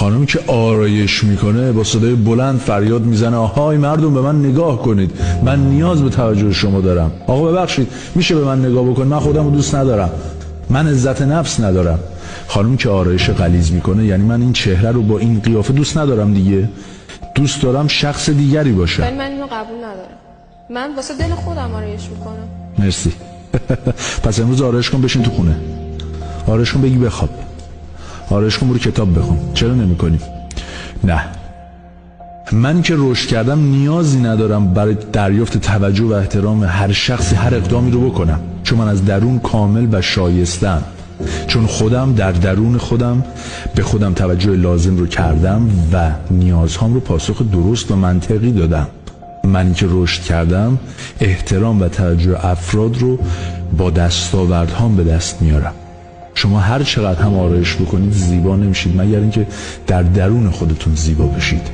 خانم که آرایش میکنه با صدای بلند فریاد میزنه آهای مردم به من نگاه کنید، من نیاز به توجه شما دارم. آقا ببخشید میشه به من نگاه بکنید، من خودم رو دوست ندارم، من عزت نفس ندارم. خانم که آرایش غلیظ میکنه یعنی من این چهره رو با این قیافه دوست ندارم دیگه، دوست دارم شخص دیگری باشه. ولی من اینو قبول ندارم، من واسه دل خودم آرایش میکنم. مرسی. پس امروز آرایش کن بشین تو خونه، آرایش کن بگی بخواب، آرایش کن برو کتاب بخون. چرا نمی کنی؟ نه، من که رشد کردم نیازی ندارم برای دریافت توجه و احترام هر شخصی هر اقدامی رو بکنم، چون من از درون کامل و شایستم، چون خودم در درون خودم به خودم توجه لازم رو کردم و نیازهام رو پاسخ درست و منطقی دادم. من که رشد کردم احترام و توجه افراد رو با دستاوردهام به دست میارم. شما هر چقدر هم آرایش بکنید زیبا نمیشید مگر اینکه در درون خودتون زیبا بشید.